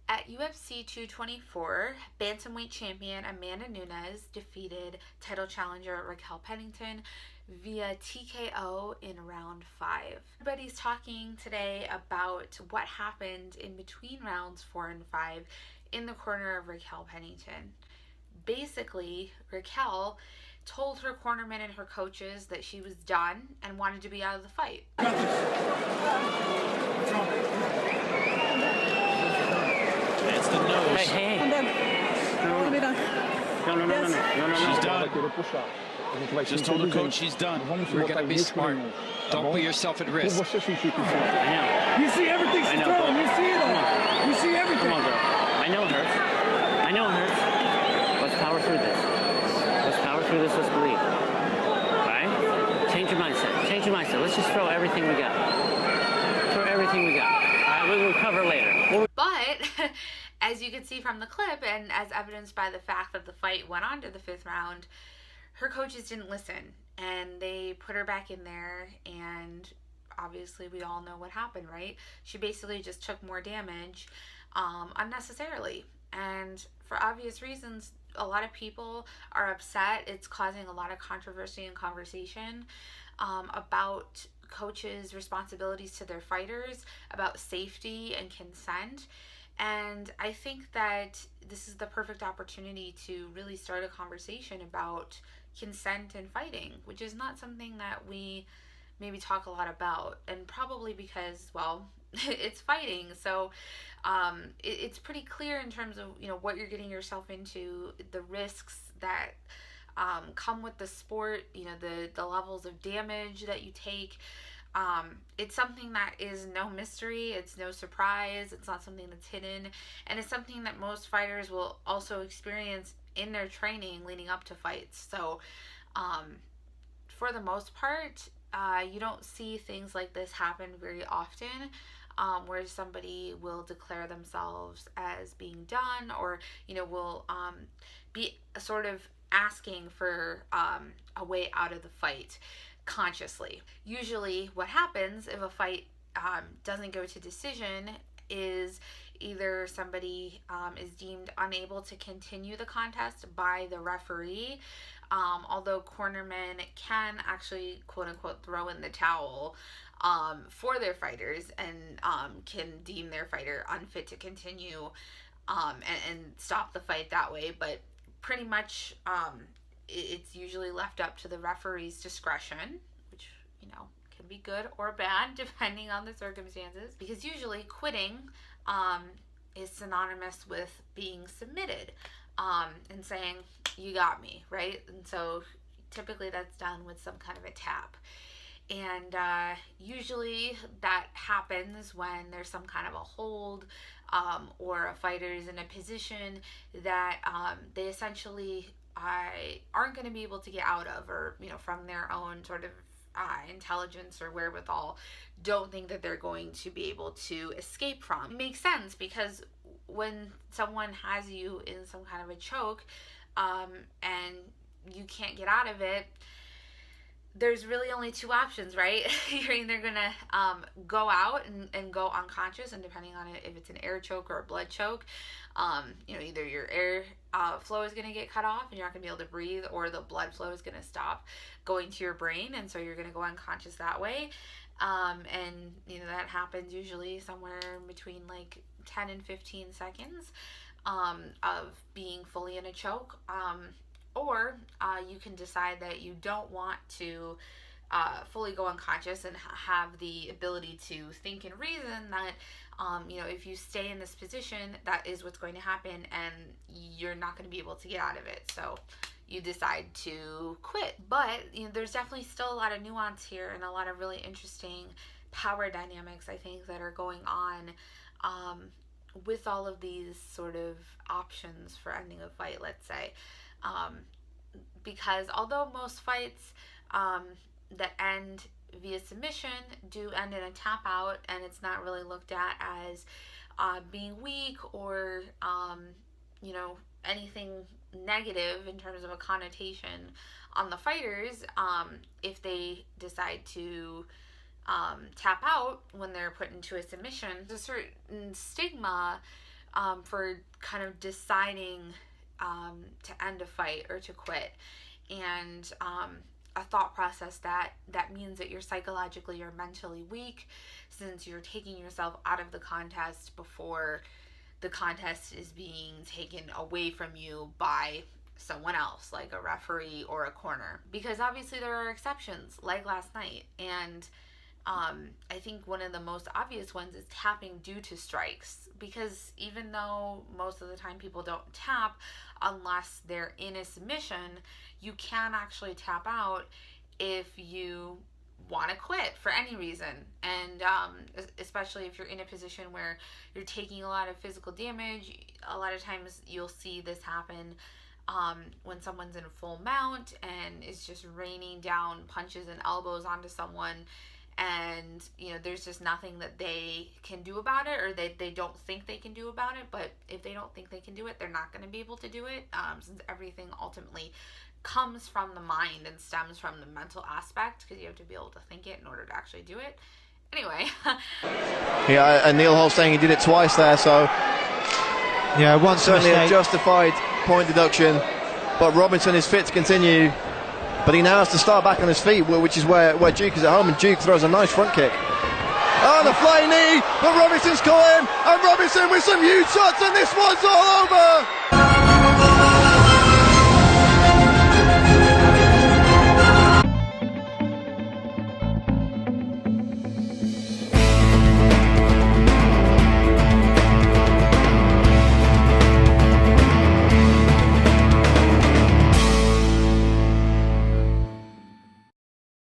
At UFC 224, bantamweight champion Amanda Nunes defeated title challenger Raquel Pennington via TKO in round 5. Everybody's talking today about what happened in between rounds 4 and 5 in the corner of Raquel Pennington. Basically, Raquel told her cornermen and her coaches that she was done and wanted to be out of the fight. That's the nose. Hey. I'm done. I want to be done. No. She's done. Just told her coach she's done. We're going to be smart. Don't put yourself at risk. I know. You see everything's thrown. You see it all. You see everything. Come on, girl. I know it hurts. Let's power through this. Let's believe. All right? Change your mindset. Let's just throw everything we got. All right, we'll recover later. But as you can see from the clip, and as evidenced by the fact that the fight went on to the 5th round, her coaches didn't listen, and they put her back in there, and obviously we all know what happened, right? She basically just took more damage unnecessarily, and for obvious reasons, a lot of people are upset. It's causing a lot of controversy and conversation about coaches' responsibilities to their fighters, about safety and consent. And I think that this is the perfect opportunity to really start a conversation about consent in fighting, which is not something that we maybe talk a lot about, and probably because, well, it's fighting, so it's pretty clear in terms of, you know, what you're getting yourself into, the risks that come with the sport, you know, the levels of damage that you take. It's something that is no mystery, it's no surprise, it's not something that's hidden, and it's something that most fighters will also experience in their training leading up to fights. So for the most part, you don't see things like this happen very often, where somebody will declare themselves as being done, or, you know, will be sort of asking for a way out of the fight consciously. Usually what happens if a fight doesn't go to decision is either somebody is deemed unable to continue the contest by the referee, although cornermen can actually quote unquote throw in the towel for their fighters, and can deem their fighter unfit to continue and stop the fight that way. But pretty much it's usually left up to the referee's discretion, which, you know, can be good or bad depending on the circumstances, because usually quitting is synonymous with being submitted and saying, you got me, right? And so typically that's done with some kind of a tap. And usually that happens when there's some kind of a hold, or a fighter is in a position that they essentially aren't going to be able to get out of, or, you know, from their own sort of intelligence or wherewithal, don't think that they're going to be able to escape from. It makes sense, because when someone has you in some kind of a choke and you can't get out of it, there's really only two options, right? You're either gonna go out and go unconscious, and depending on it, if it's an air choke or a blood choke, you know, either your air flow is gonna get cut off and you're not gonna be able to breathe, or the blood flow is gonna stop going to your brain, and so you're gonna go unconscious that way. And, you know, that happens usually somewhere between like 10 and 15 seconds of being fully in a choke. Or you can decide that you don't want to fully go unconscious and have the ability to think and reason that, you know, if you stay in this position, that is what's going to happen, and you're not going to be able to get out of it. So you decide to quit. But, you know, there's definitely still a lot of nuance here, and a lot of really interesting power dynamics, I think, that are going on with all of these sort of options for ending a fight, let's say. Because although most fights that end via submission do end in a tap out, and it's not really looked at as being weak or you know, anything negative in terms of a connotation on the fighters, if they decide to tap out when they're put into a submission, there's a certain stigma for kind of deciding to end a fight or to quit. And a thought process that means that you're psychologically or mentally weak, since you're taking yourself out of the contest before the contest is being taken away from you by someone else, like a referee or a corner. Because obviously there are exceptions, like last night. And I think one of the most obvious ones is tapping due to strikes. Because even though most of the time people don't tap unless they're in a submission, you can actually tap out if you want to quit for any reason. And especially if you're in a position where you're taking a lot of physical damage, a lot of times you'll see this happen when someone's in full mount and is just raining down punches and elbows onto someone, and there's just nothing that they can do about it, or they don't think they can do about it. But if they don't think they can do it, they're not going to be able to do it, since everything ultimately comes from the mind and stems from the mental aspect, because you have to be able to think it in order to actually do it. Anyway. Yeah, and Neil Holt saying he did it twice there, so yeah, once certainly mistake. a justified point deduction. But Robinson is fit to continue, but he now has to start back on his feet, which is where Duke is at home, and Duke throws a nice front kick. Oh, the flying knee, but Robinson's caught him, and Robinson with some huge shots, and this one's all over!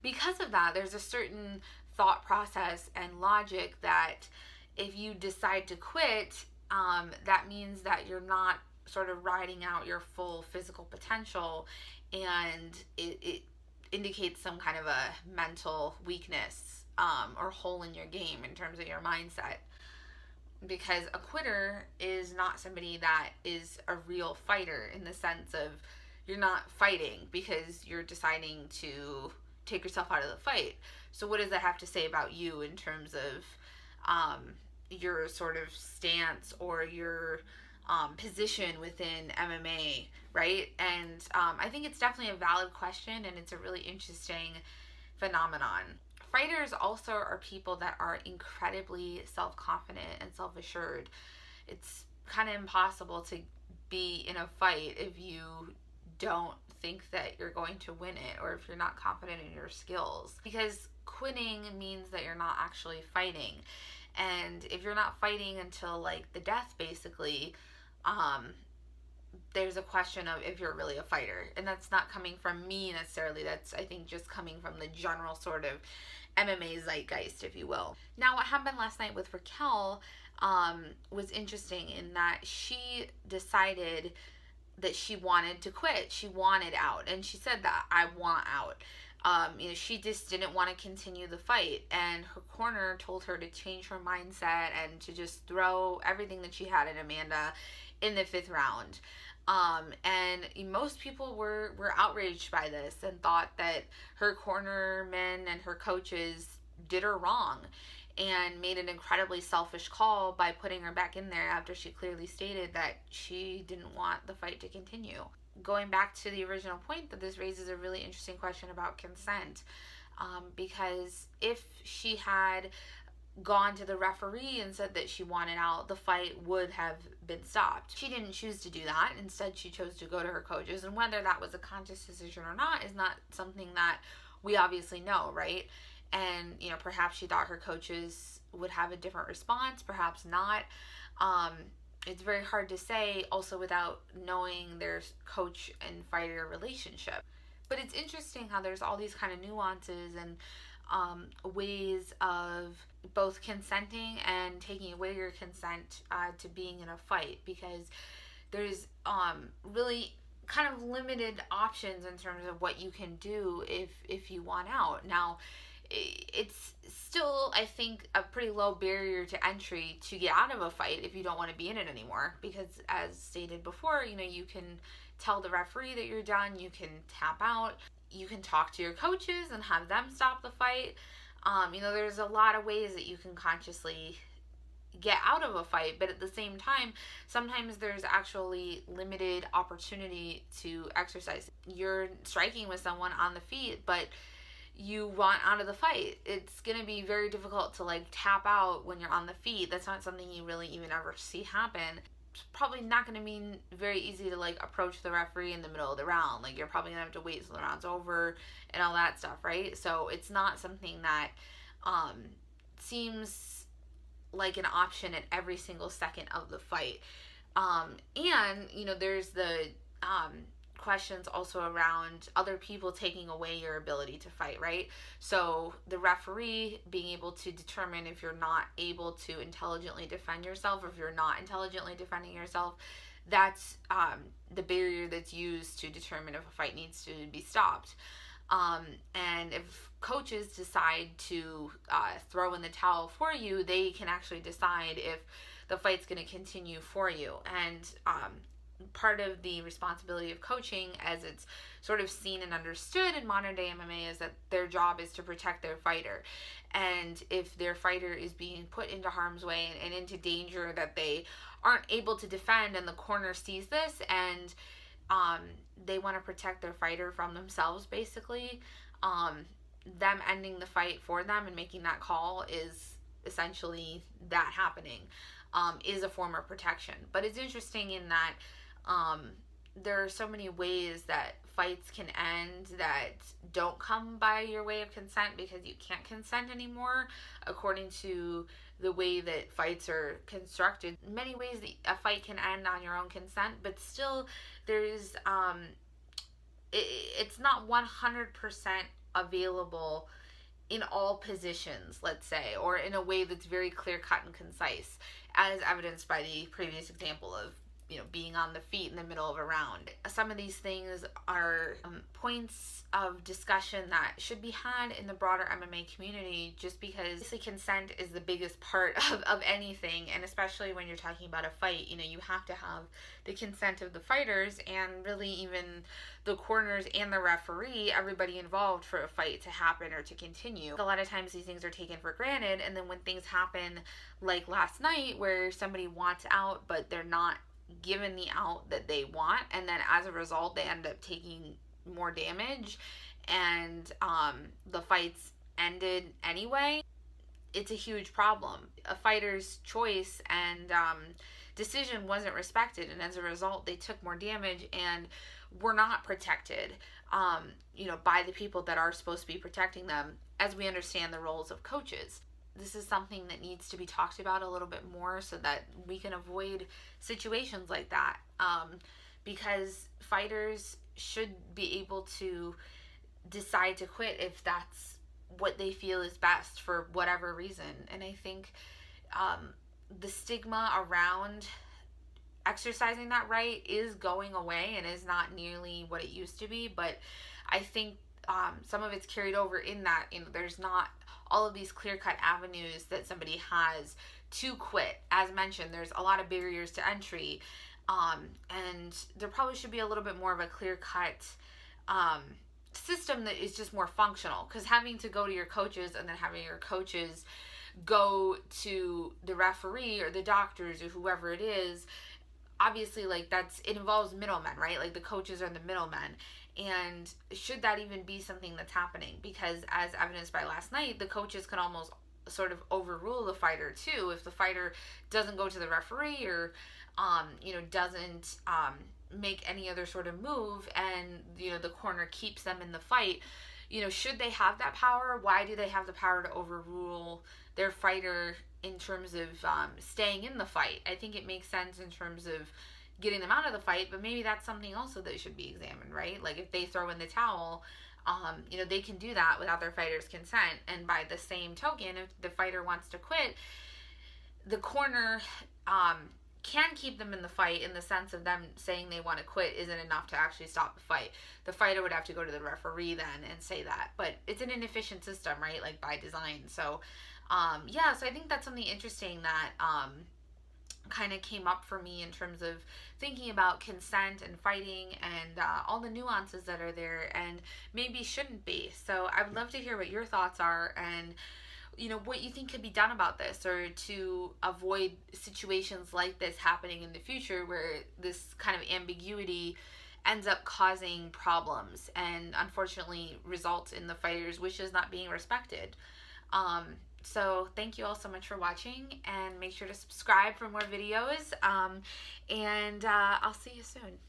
Because of that, there's a certain thought process and logic that if you decide to quit, that means that you're not sort of riding out your full physical potential, and it indicates some kind of a mental weakness or hole in your game in terms of your mindset. Because a quitter is not somebody that is a real fighter, in the sense of you're not fighting because you're deciding to take yourself out of the fight. So what does that have to say about you in terms of your sort of stance or your position within MMA, right? And I think it's definitely a valid question, and it's a really interesting phenomenon. Fighters also are people that are incredibly self-confident and self-assured. It's kind of impossible to be in a fight if you don't think that you're going to win it, or if you're not confident in your skills, because quitting means that you're not actually fighting. And if you're not fighting until like the death, basically, there's a question of if you're really a fighter. And that's not coming from me necessarily, that's I think just coming from the general sort of MMA zeitgeist, if you will. Now, what happened last night with Raquel was interesting in that she decided that she wanted to quit. She wanted out, and she said that, I want out. She just didn't want to continue the fight, and her corner told her to change her mindset and to just throw everything that she had in Amanda in the 5th round. And most people were outraged by this and thought that her cornermen and her coaches did her wrong and made an incredibly selfish call by putting her back in there after she clearly stated that she didn't want the fight to continue. Going back to the original point, that this raises a really interesting question about consent, because if she had gone to the referee and said that she wanted out, the fight would have been stopped. She didn't choose to do that. Instead, she chose to go to her coaches, and whether that was a conscious decision or not is not something that we obviously know, right? And, perhaps she thought her coaches would have a different response, perhaps not. It's very hard to say also without knowing their coach and fighter relationship. But it's interesting how there's all these kind of nuances and ways of both consenting and taking away your consent to being in a fight, because there's really kind of limited options in terms of what you can do if you want out. Now, it's still, I think, a pretty low barrier to entry to get out of a fight if you don't want to be in it anymore, because as stated before, you can tell the referee that you're done, you can tap out, you can talk to your coaches and have them stop the fight. There's a lot of ways that you can consciously get out of a fight, but at the same time, sometimes there's actually limited opportunity to exercise. You're striking with someone on the feet, but you want out of the fight. It's going to be very difficult to like tap out when you're on the feet. That's not something you really even ever see happen. It's probably not going to mean very easy to like approach the referee in the middle of the round. Like you're probably going to have to wait till the round's over and all that stuff, right? So it's not something that seems like an option at every single second of the fight. And, you know, there's the questions also around other people taking away your ability to fight, right? So the referee being able to determine if you're not able to intelligently defend yourself, or if you're not intelligently defending yourself, that's the barrier that's used to determine if a fight needs to be stopped. And if coaches decide to throw in the towel for you, they can actually decide if the fight's going to continue for you. And part of the responsibility of coaching, as it's sort of seen and understood in modern day MMA, is that their job is to protect their fighter. And if their fighter is being put into harm's way and into danger that they aren't able to defend, and the corner sees this and they want to protect their fighter from themselves, basically, them ending the fight for them and making that call is essentially that happening, is a form of protection. But it's interesting in that there are so many ways that fights can end that don't come by your way of consent, because you can't consent anymore according to the way that fights are constructed. In many ways a fight can end on your own consent, but still there's it's not 100% available in all positions, let's say, or in a way that's very clear cut and concise, as evidenced by the previous example of, you know, being on the feet in the middle of a round. Some of these things are points of discussion that should be had in the broader MMA community, just because consent is the biggest part of anything, and especially when you're talking about a fight, you know, you have to have the consent of the fighters, and really even the corners and the referee, everybody involved, for a fight to happen or to continue. A lot of times these things are taken for granted, and then when things happen like last night where somebody wants out but they're not given the out that they want, and then as a result they end up taking more damage, and the fight's ended anyway, it's a huge problem. A fighter's choice and decision wasn't respected, and as a result they took more damage and were not protected, you know, by the people that are supposed to be protecting them, as we understand the roles of coaches. This is something that needs to be talked about a little bit more so that we can avoid situations like that, because fighters should be able to decide to quit if that's what they feel is best for whatever reason. And I think the stigma around exercising that right is going away and is not nearly what it used to be, but I think some of it's carried over in that, you know, there's not all of these clear-cut avenues that somebody has to quit. As mentioned, there's a lot of barriers to entry, and there probably should be a little bit more of a clear-cut system that is just more functional, because having to go to your coaches and then having your coaches go to the referee or the doctors or whoever it is, obviously, like, it involves middlemen, right? Like, the coaches are the middlemen. And should that even be something that's happening? Because as evidenced by last night, the coaches can almost sort of overrule the fighter too. If the fighter doesn't go to the referee or, you know, doesn't make any other sort of move, and, you know, the corner keeps them in the fight, you know, should they have that power? Why do they have the power to overrule their fighter in terms of staying in the fight? I think it makes sense in terms of getting them out of the fight, but maybe that's something also that should be examined, right? Like, if they throw in the towel, you know, they can do that without their fighter's consent. And by the same token, if the fighter wants to quit, the corner can keep them in the fight, in the sense of them saying they want to quit isn't enough to actually stop the fight. The fighter would have to go to the referee then and say that. But it's an inefficient system, right? Like, by design. So, yeah, so I think that's something interesting that kind of came up for me in terms of thinking about consent and fighting and all the nuances that are there and maybe shouldn't be. So I would love to hear what your thoughts are, and what you think could be done about this, or to avoid situations like this happening in the future where this kind of ambiguity ends up causing problems and unfortunately results in the fighter's wishes not being respected. So thank you all so much for watching, and make sure to subscribe for more videos, and I'll see you soon.